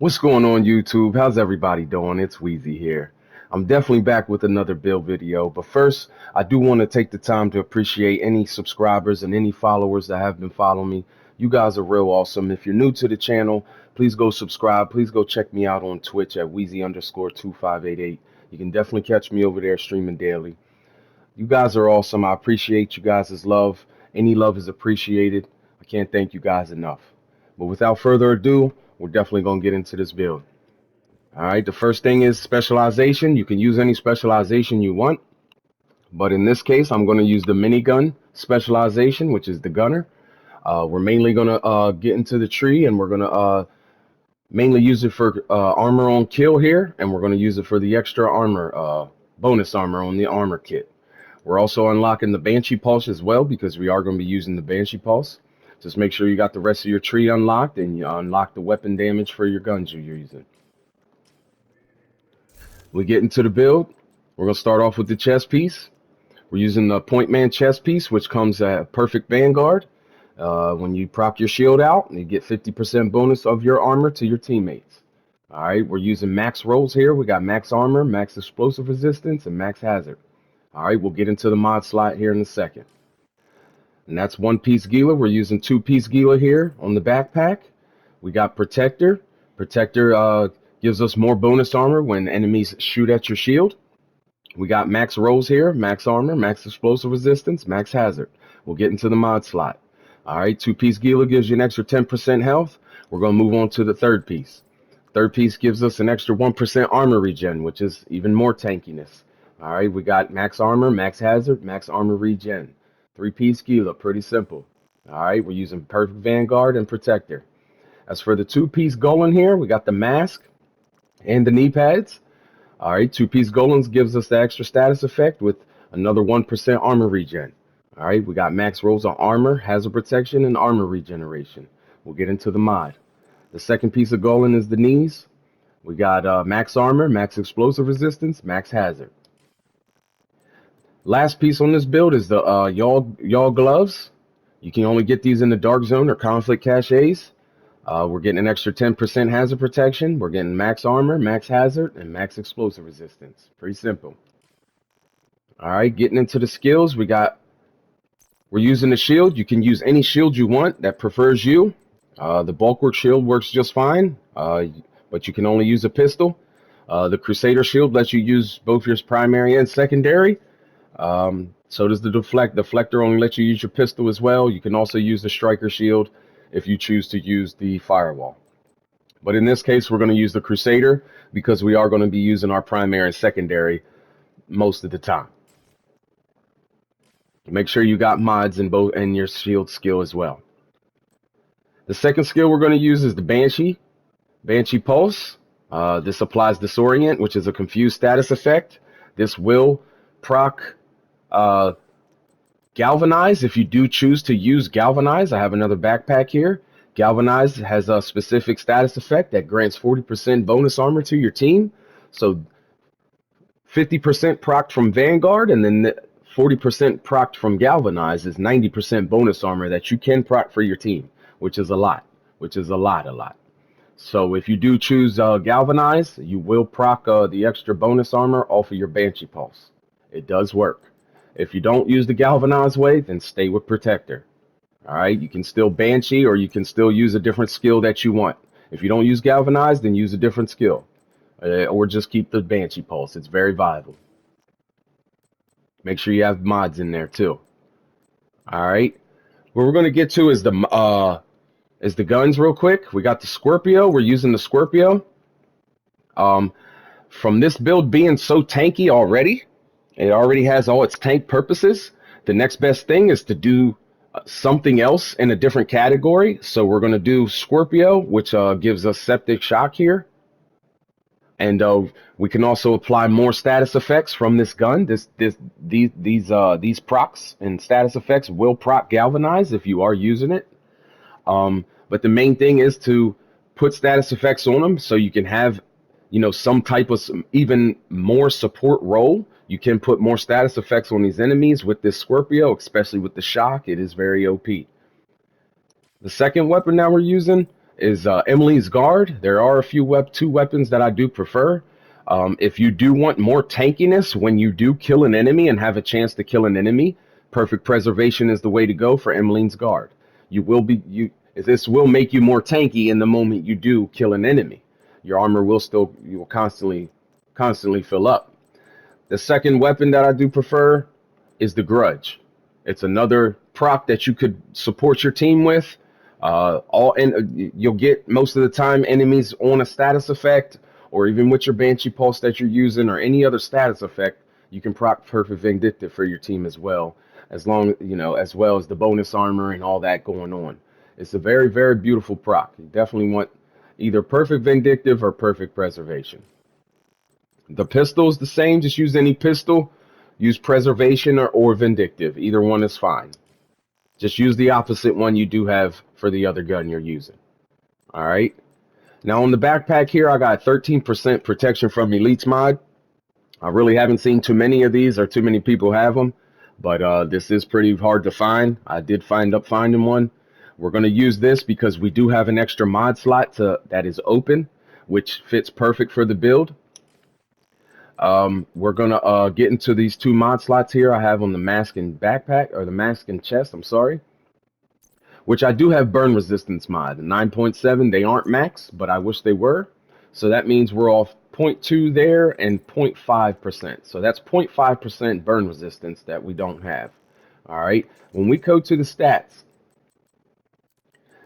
What's going on YouTube? How's everybody doing? It's Wheezy here. I'm definitely back with another build video, but first I do want to take the time to appreciate any subscribers and any followers that have been following me. You guys are real awesome. If you're new to the channel, please go subscribe. Please go check me out on Twitch at Wheezy_2588. You can definitely catch me over there streaming daily. You guys are awesome. I appreciate you guys' love. Any love is appreciated. I can't thank you guys enough. But without further ado, we're definitely going to get into this build. All right, the first thing is specialization. You can use any specialization you want, but in this case, I'm going to use the minigun specialization, which is the gunner. We're mainly going to get into the tree, and we're going to mainly use it for armor on kill here, and we're going to use it for the extra armor, bonus armor on the armor kit. We're also unlocking the Banshee Pulse as well, because we are going to be using the Banshee Pulse. Just make sure you got the rest of your tree unlocked, and you unlock the weapon damage for your guns you're using. We get into the build. We're going to start off with the chest piece. We're using the Point Man chest piece, which comes at Perfect Vanguard. When you proc your shield out, you get 50% bonus of your armor to your teammates. All right, we're using max rolls here. We got max armor, max explosive resistance, and max hazard. All right, we'll get into the mod slot here in a second. And that's one-piece Gila. We're using two-piece Gila here on the backpack. We got Protector. Protector gives us more bonus armor when enemies shoot at your shield. We got max rolls here, max armor, max explosive resistance, max hazard. We'll get into the mod slot. All right, two-piece Gila gives you an extra 10% health. We're going to move on to the third piece. Third piece gives us an extra 1% armor regen, which is even more tankiness. All right, we got max armor, max hazard, max armor regen. Three-piece Gila, pretty simple. All right, we're using Perfect Vanguard and Protector. As for the two-piece Golem here, we got the mask and the knee pads. All right, two-piece Golems gives us the extra status effect with another 1% armor regen. All right, we got max rolls on armor, hazard protection, and armor regeneration. We'll get into the mod. The second piece of Golem is the knees. We got max armor, max explosive resistance, max hazard. Last piece on this build is the y'all gloves. You can only get these in the dark zone or conflict caches. We're getting an extra 10% hazard protection. We're getting max armor, max hazard, and max explosive resistance. Pretty simple. All right, getting into the skills, we're using the shield. You can use any shield you want that prefers you. The bulwark shield works just fine, but you can only use a pistol. The Crusader shield lets you use both your primary and secondary. So does the deflector only lets you use your pistol as well. You can also use the striker shield if you choose to use the firewall. But in this case, we're going to use the Crusader because we are going to be using our primary and secondary most of the time. Make sure you got mods in both and your shield skill as well. The second skill we're going to use is the Banshee Pulse. This applies Disorient, which is a confused status effect. This will proc Galvanize if you do choose to use Galvanize. I have another backpack here. Galvanize has a specific status effect that grants 40% bonus armor to your team. So 50% proc from Vanguard, and then 40% proc from Galvanize is 90% bonus armor that you can proc for your team, which is a lot. So if you do choose Galvanize, you will proc the extra bonus armor off of your Banshee Pulse. It does work. If you don't use the Galvanize way, then stay with Protector. All right, you can still Banshee, or you can still use a different skill that you want. If you don't use Galvanize, then use a different skill. Or just keep the Banshee Pulse. It's very viable. Make sure you have mods in there too. All right, what we're going to get to is the guns real quick. We got the Scorpio. We're using the Scorpio. From this build being so tanky already, it already has all its tank purposes. The next best thing is to do something else in a different category. So we're going to do Scorpio, which gives us Septic Shock here. And we can also apply more status effects from this gun. These procs and status effects will proc Galvanize if you are using it. But the main thing is to put status effects on them so you can have, some type of even more support role. You can put more status effects on these enemies with this Scorpio, especially with the shock. It is very OP. The second weapon that we're using is Emily's Guard. There are a few two weapons that I do prefer. If you do want more tankiness when you do kill an enemy and have a chance to kill an enemy, Perfect Preservation is the way to go for Emmeline's Guard. This will make you more tanky in the moment you do kill an enemy. Your armor you will constantly fill up. The second weapon that I do prefer is the Grudge. It's another proc that you could support your team with. You'll get most of the time enemies on a status effect, or even with your Banshee Pulse that you're using, or any other status effect, you can proc Perfect Vindictive for your team as well, as well as the bonus armor and all that going on. It's a very, very beautiful proc. You definitely want either Perfect Vindictive or Perfect Preservation. The pistol is the same. Just use any pistol. Use Preservation or Vindictive. Either one is fine. Just use the opposite one you do have for the other gun you're using. All right. Now on the backpack here, I got 13% protection from elites mod. I really haven't seen too many of these, or too many people have them, but this is pretty hard to find. I did find up finding one. We're going to use this because we do have an extra mod slot that is open, which fits perfect for the build. We're going to get into these two mod slots here I have on the mask and backpack, or the mask and chest, I'm sorry, which I do have burn resistance mod. The 9.7, they aren't max, but I wish they were. So that means we're off 0.2 there and 0.5%. So that's 0.5% burn resistance that we don't have. All right. When we go to the stats,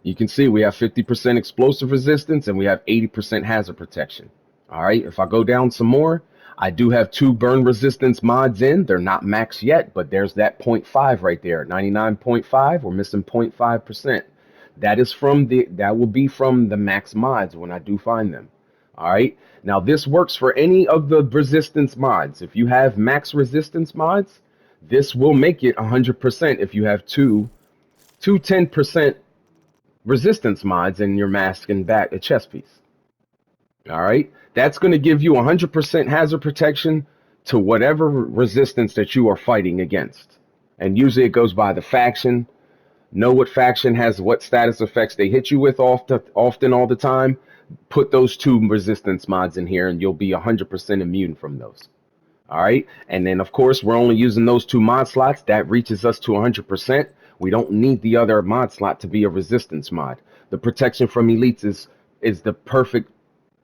you can see we have 50% explosive resistance and we have 80% hazard protection. All right. If I go down some more, I do have 2 burn resistance mods in. They're not max yet, but there's that 0.5 right there. 99.5. We're missing 0.5%. That will be from the max mods when I do find them. All right. Now this works for any of the resistance mods. If you have max resistance mods, this will make it 100% if you have two 10% resistance mods in your mask and chest piece. All right. That's going to give you 100% hazard protection to whatever resistance that you are fighting against. And usually it goes by the faction. Know what faction has what status effects they hit you with often all the time. Put those 2 resistance mods in here and you'll be 100% immune from those. All right. And then, of course, we're only using those 2 mod slots. That reaches us to 100%. We don't need the other mod slot to be a resistance mod. The protection from elites is the perfect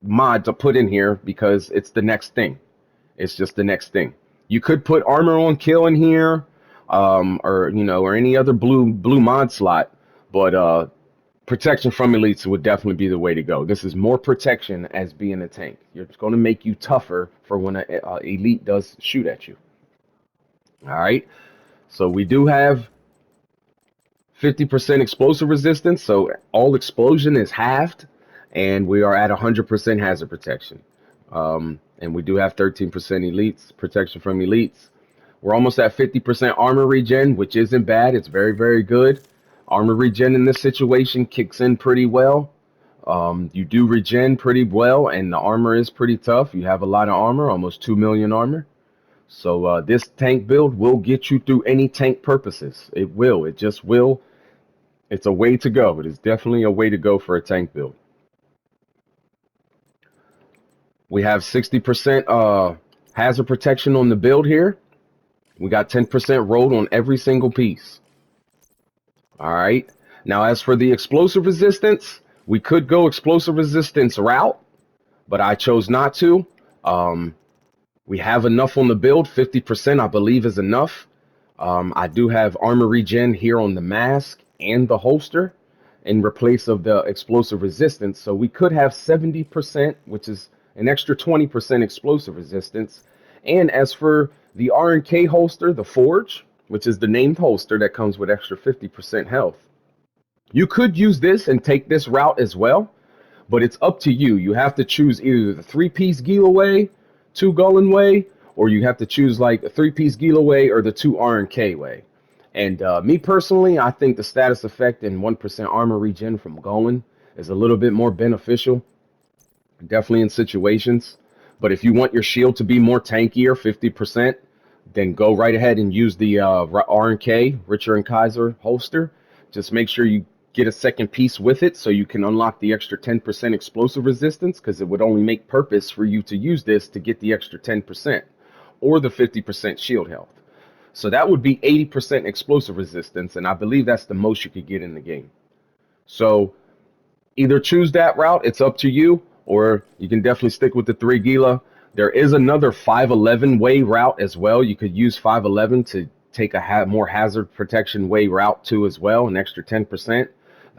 mod to put in here because it's the next thing. It's just the next thing. You could put armor on kill in here, or any other blue mod slot, but protection from elites would definitely be the way to go. This is more protection as being a tank. It's going to make you tougher for when an elite does shoot at you. All right. So we do have 50% explosive resistance. So all explosion is halved. And we are at 100% hazard protection. And we do have 13% elites, protection from elites. We're almost at 50% armor regen, which isn't bad. It's very, very good. Armor regen in this situation kicks in pretty well. You do regen pretty well, and the armor is pretty tough. You have a lot of armor, almost 2 million armor. So this tank build will get you through any tank purposes. It will. It just will. It's a way to go. It is definitely a way to go for a tank build. We have 60% hazard protection on the build here. We got 10% rolled on every single piece. All right. Now, as for the explosive resistance, we could go explosive resistance route, but I chose not to. We have enough on the build. 50%, I believe, is enough. I do have armor regen here on the mask and the holster in replace of the explosive resistance. So we could have 70%, which is an extra 20% explosive resistance. And as for the R&K holster, the Forge, which is the named holster that comes with extra 50% health, you could use this and take this route as well, but it's up to you. You have to choose either the 3-piece Gila way, 2 Gullen way, or you have to choose like a 3-piece Gila way or the 2 R&K way. And me personally, I think the status effect and 1% armor regen from Gullen is a little bit more beneficial. Definitely in situations. But if you want your shield to be more tankier, 50%, then go right ahead and use the R&K, Richer and Kaiser holster. Just make sure you get a second piece with it so you can unlock the extra 10% explosive resistance, because it would only make purpose for you to use this to get the extra 10% or the 50% shield health. So that would be 80% explosive resistance, and I believe that's the most you could get in the game. So either choose that route, it's up to you, or you can definitely stick with the 3 Gila. There is another 511 way route as well. You could use 511 to take a more hazard protection way route too as well, an extra 10%.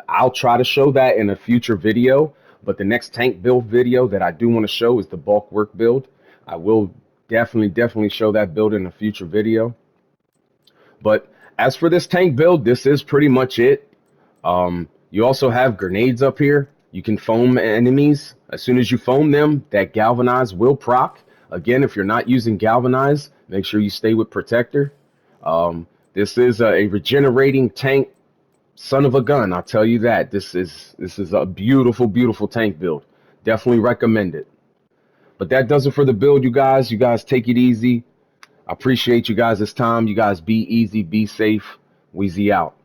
I'll try to show that in a future video, but the next tank build video that I do want to show is the bulk work build. I will definitely show that build in a future video. But as for this tank build, this is pretty much it. You also have grenades up here. You can foam enemies. As soon as you foam them, that galvanize will proc. Again, if you're not using galvanize, make sure you stay with protector. This is a regenerating tank, son of a gun. I'll tell you that. This is a beautiful tank build. Definitely recommend it. But that does it for the build, you guys. You guys take it easy. I appreciate you guys this time. You guys be easy, be safe. Weezy out.